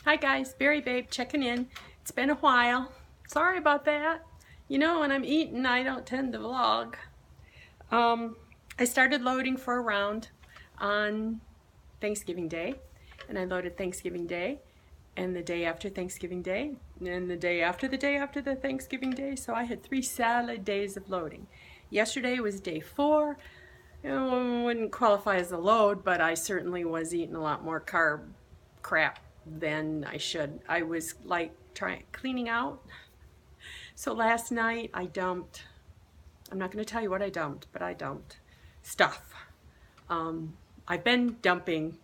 Hi guys, Berry Babe checking in. It's been a while. Sorry about that. You know, when I'm eating, I don't tend to vlog. I started loading for a round on Thanksgiving Day, and I loaded Thanksgiving Day, and the day after Thanksgiving Day, and the day after the Thanksgiving Day. So I had 3 solid days of loading. Yesterday was day 4. You know, wouldn't qualify as a load, but I certainly was eating a lot more carb crap than I should. I was like cleaning out. So last night I dumped, I'm not going to tell you what I dumped, but I dumped stuff. I've been dumping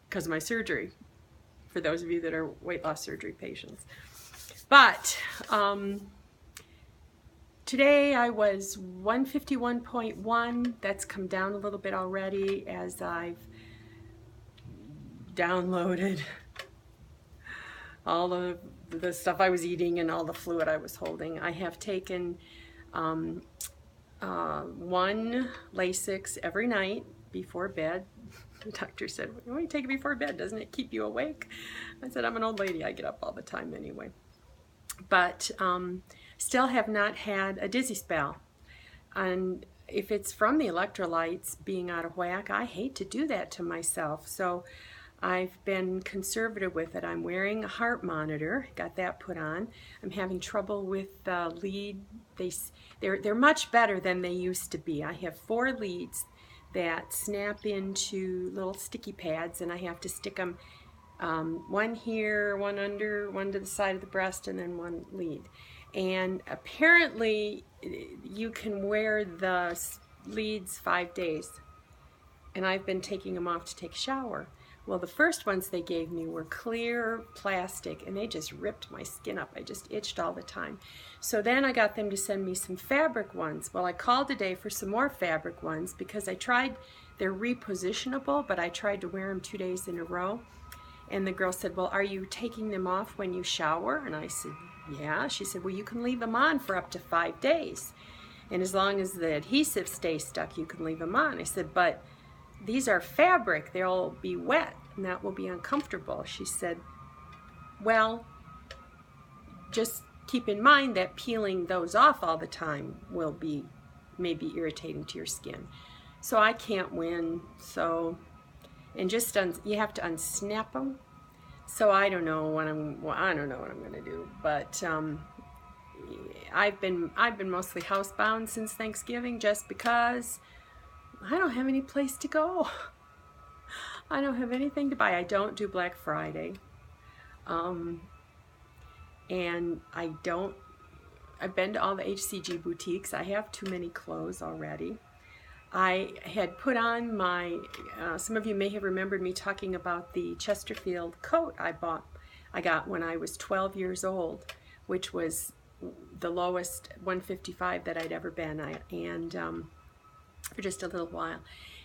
because of my surgery, for those of you that are weight loss surgery patients. But today I was 151.1. That's come down a little bit already as I've downloaded all of the stuff I was eating and all the fluid I was holding. I have taken 1 Lasix every night before bed. The doctor said, why don't you take it before bed? Doesn't it keep you awake? I said, I'm an old lady. I get up all the time anyway. But still have not had a dizzy spell. And if it's from the electrolytes being out of whack, I hate to do that to myself. So I've been conservative with it. I'm wearing a heart monitor, got that put on. I'm having trouble with the lead. They're much better than they used to be. I have 4 leads that snap into little sticky pads, and I have to stick them one here, one under, one to the side of the breast, and then 1 lead. And apparently you can wear the leads 5 days, and I've been taking them off to take a shower. Well, the first ones they gave me were clear plastic, and they just ripped my skin up. I just itched all the time. So then I got them to send me some fabric ones. Well, I called today for some more fabric ones because I tried, they're repositionable, but I tried to wear them 2 days in a row. And the girl said, well, are you taking them off when you shower? And I said, yeah. She said, well, you can leave them on for up to 5 days. And as long as the adhesive stays stuck, you can leave them on. I said, but these are fabric, they'll be wet, and that will be uncomfortable. She said, well, just keep in mind that peeling those off all the time will be maybe irritating to your skin. So I can't win. So, and just you have to unsnap them. So I don't know what I'm going to do. But I've been mostly housebound since Thanksgiving, just because I don't have any place to go. I don't have anything to buy. I don't do Black Friday. And I've been to all the HCG boutiques. I have too many clothes already. I had put on my, some of you may have remembered me talking about the Chesterfield coat I got when I was 12 years old, which was the lowest 155 that I'd ever been at. And for just a little while,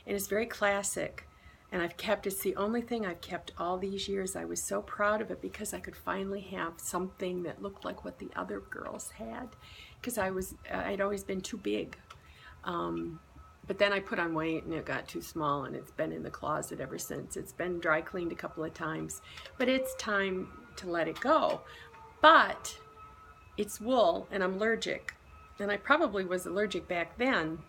and it's very classic, and I've kept, it's the only thing I've kept all these years. I was so proud of it because I could finally have something that looked like what the other girls had, because I'd always been too big, but then I put on weight and it got too small, and it's been in the closet ever since. It's been dry cleaned a couple of times, but it's time to let it go. But it's wool, and I'm allergic, and I probably was allergic back then,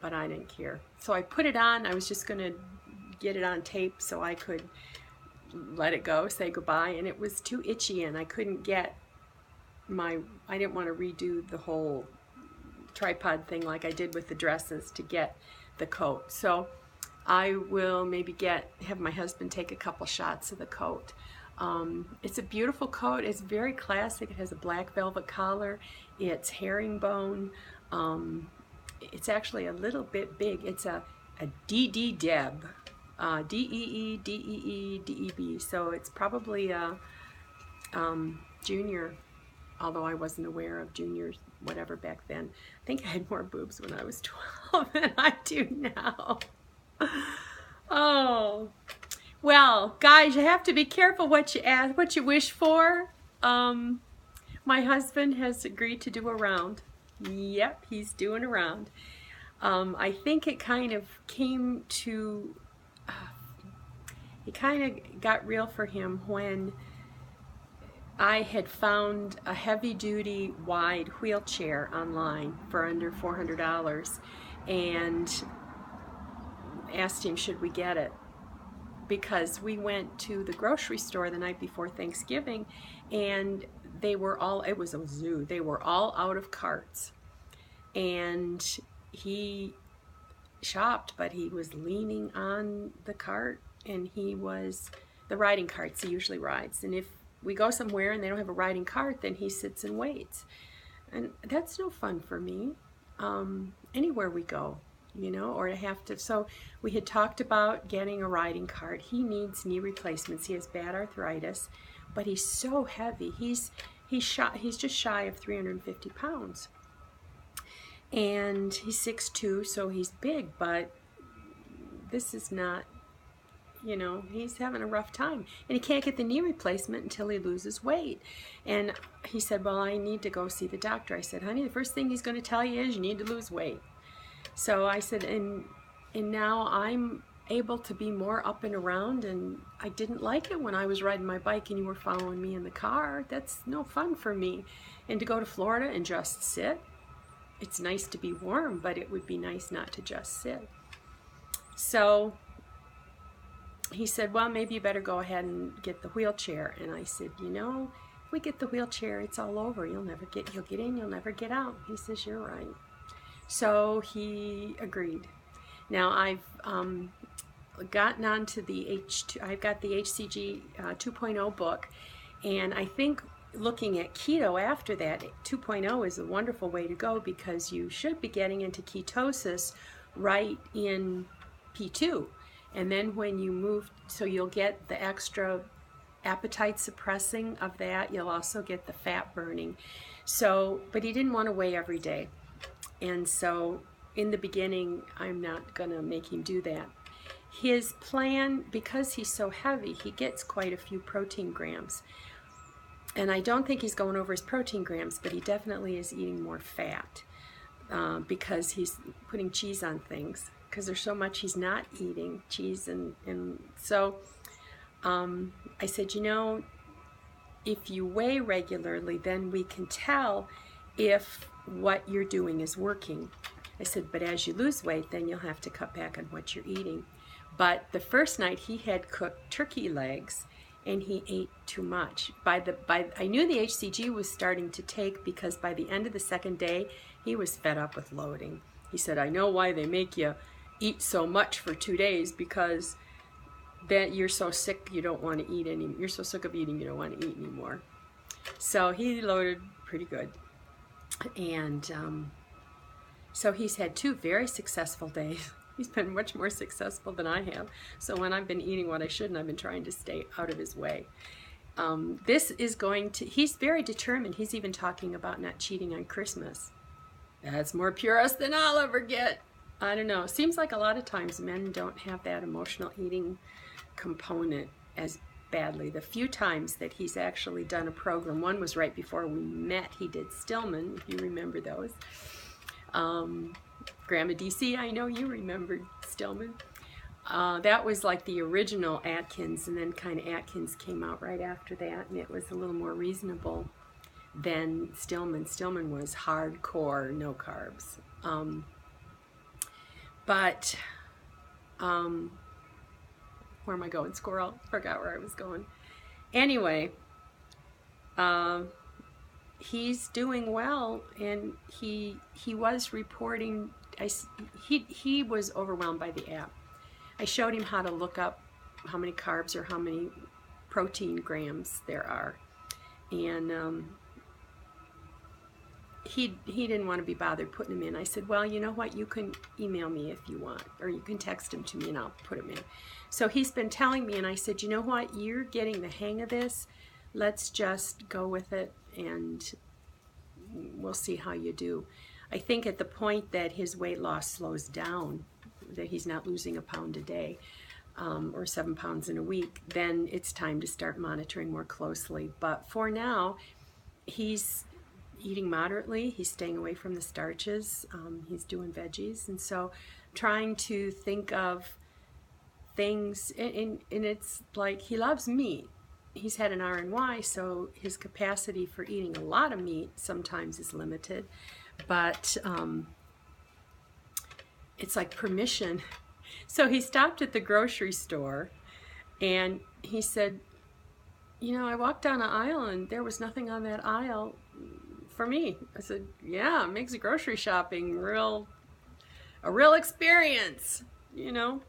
but I didn't care. So I put it on. I was just going to get it on tape so I could let it go, say goodbye, and it was too itchy, and I couldn't get I didn't want to redo the whole tripod thing like I did with the dresses to get the coat. So I will maybe have my husband take a couple shots of the coat. It's a beautiful coat. It's very classic. It has a black velvet collar. It's herringbone. It's actually a little bit big. It's a DD Deb, D-E-E-D-E-E-D-E-B. So it's probably a junior, although I wasn't aware of juniors, whatever, back then. I think I had more boobs when I was 12 than I do now. Oh, well, guys, you have to be careful what you ask, what you wish for. My husband has agreed to do a round. Yep, he's doing a round. I think it kind of came to, it kind of got real for him when I had found a heavy-duty wide wheelchair online for under $400 and asked him should we get it, because we went to the grocery store the night before Thanksgiving and they were all, it was a zoo, they were all out of carts. And he shopped, but he was leaning on the cart, and he was, the riding carts he usually rides. And if we go somewhere and they don't have a riding cart, then he sits and waits. And that's no fun for me, anywhere we go, you know, or to have to. So we had talked about getting a riding cart. He needs knee replacements. He has bad arthritis, but he's so heavy. He's just shy of 350 pounds. And he's 6'2", so he's big, but this is not, you know, he's having a rough time. And he can't get the knee replacement until he loses weight. And he said, well, I need to go see the doctor. I said, honey, the first thing he's going to tell you is you need to lose weight. So I said, and now I'm able to be more up and around, and I didn't like it when I was riding my bike and you were following me in the car. That's no fun for me. And to go to Florida and just sit, it's nice to be warm, but it would be nice not to just sit. So he said, well, maybe you better go ahead and get the wheelchair. And I said, you know, if we get the wheelchair, it's all over. You'll get in, you'll never get out. He says, you're right. So he agreed. Now I've gotten onto the I've got the HCG 2.0 book, and I think looking at keto after that, 2.0 is a wonderful way to go, because you should be getting into ketosis right in P2. And then when you move, so you'll get the extra appetite suppressing of that. You'll also get the fat burning. So, but he didn't want to weigh every day. And so in the beginning, I'm not going to make him do that. His plan, because he's so heavy, he gets quite a few protein grams. And I don't think he's going over his protein grams, but he definitely is eating more fat because he's putting cheese on things, because there's so much he's not eating cheese. And so I said, you know, if you weigh regularly, then we can tell if what you're doing is working. I said, but as you lose weight, then you'll have to cut back on what you're eating. But the first night he had cooked turkey legs, and he ate too much. I knew the HCG was starting to take, because by the end of the second day, he was fed up with loading. He said, I know why they make you eat so much for 2 days, because then you're so sick you don't want to eat anymore. You're so sick of eating you don't want to eat anymore. So he loaded pretty good. And so he's had 2 very successful days. He's been much more successful than I have. So when I've been eating what I shouldn't, I've been trying to stay out of his way. This is going to, he's very determined. He's even talking about not cheating on Christmas. That's more purist than I'll ever get. I don't know. Seems like a lot of times men don't have that emotional eating component as badly. The few times that he's actually done a program, one was right before we met. He did Stillman, if you remember those. Grandma DC, I know you remembered Stillman. That was like the original Atkins, and then kind of Atkins came out right after that, and it was a little more reasonable than Stillman. Stillman was hardcore, no carbs. Where am I going? Squirrel? Forgot where I was going. Anyway, he's doing well, and he was reporting. He was overwhelmed by the app. I showed him how to look up how many carbs or how many protein grams there are, and he didn't want to be bothered putting them in. I said, well, you know what, you can email me if you want, or you can text them to me and I'll put them in. So he's been telling me, and I said, you know what, you're getting the hang of this. Let's just go with it, and we'll see how you do. I think at the point that his weight loss slows down, that he's not losing a pound a day or 7 pounds in a week, then it's time to start monitoring more closely. But for now, he's eating moderately. He's staying away from the starches. He's doing veggies. And so trying to think of things, and it's like he loves meat. he's had an RNY, so his capacity for eating a lot of meat sometimes is limited. But it's like permission. So he stopped at the grocery store and he said, you know, I walked down an aisle and there was nothing on that aisle for me. I said, yeah, it makes grocery shopping a real experience, you know.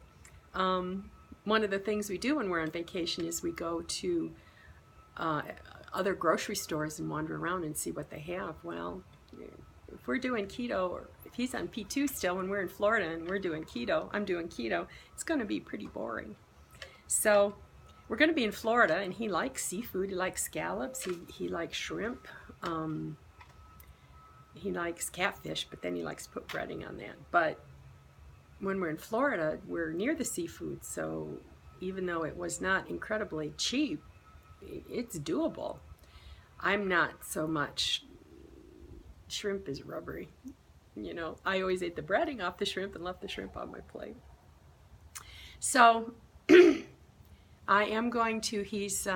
One of the things we do when we're on vacation is we go to other grocery stores and wander around and see what they have. Well, if we're doing keto, or if he's on P2 still when we're in Florida and we're doing keto, I'm doing keto, it's going to be pretty boring. So we're going to be in Florida, and he likes seafood. He likes scallops. He likes shrimp. He likes catfish, but then he likes to put breading on that. But when we're in Florida, we're near the seafood, so even though it was not incredibly cheap, it's doable. I'm not so much. Shrimp is rubbery. You know, I always ate the breading off the shrimp and left the shrimp on my plate. So I am going to, he's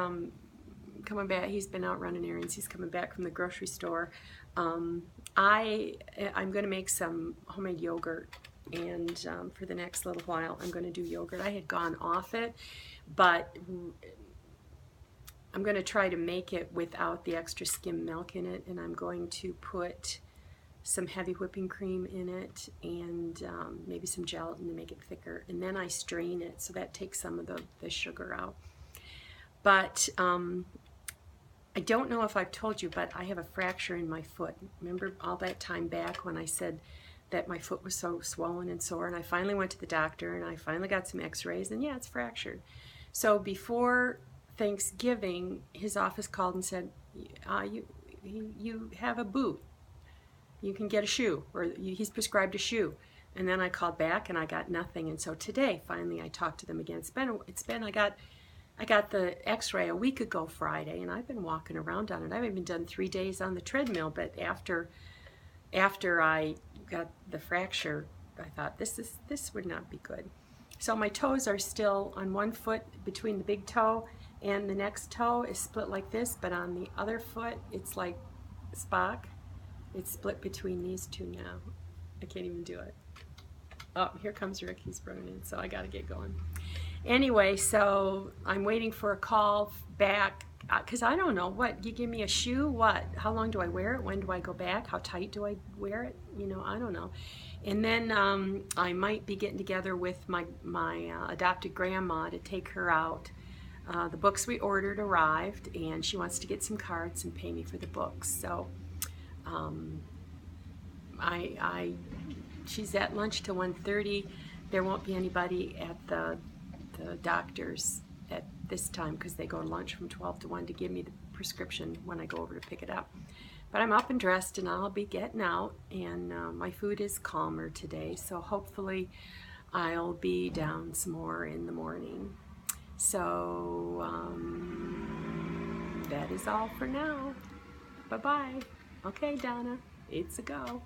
coming back, he's been out running errands, he's coming back from the grocery store. I'm going to make some homemade yogurt, and for the next little while I'm going to do yogurt. I had gone off it, but I'm going to try to make it without the extra skim milk in it, and I'm going to put some heavy whipping cream in it and maybe some gelatin to make it thicker, and then I strain it, so that takes some of the sugar out. But I don't know if I've told you, but I have a fracture in my foot. Remember all that time back when I said that my foot was so swollen and sore, and I finally went to the doctor and I finally got some x-rays, and yeah, it's fractured. So before Thanksgiving, his office called and said, you have a boot. You can get a shoe, or he's prescribed a shoe. And then I called back and I got nothing. And so today, finally, I talked to them again. I got the x-ray a week ago Friday, and I've been walking around on it. I've even done 3 days on the treadmill, but after I got the fracture, I thought this would not be good. So my toes are still on one foot between the big toe and the next toe is split like this, but on the other foot it's like Spock. It's split between these two now. I can't even do it. Oh, here comes Rick. He's running in, so I got to get going. Anyway, so I'm waiting for a call back because I don't know. What, you give me a shoe? What? How long do I wear it? When do I go back? How tight do I wear it? You know, I don't know. And then I might be getting together with my adopted grandma to take her out. The books we ordered arrived, and she wants to get some cards and pay me for the books. So she's at lunch till 1:30. There won't be anybody at the doctor's at this time because they go to lunch from 12 to 1 to give me the prescription when I go over to pick it up. But I'm up and dressed, and I'll be getting out, and my food is calmer today, so hopefully I'll be down some more in the morning. So that is all for now. Bye-bye. Okay, Donna, it's a go.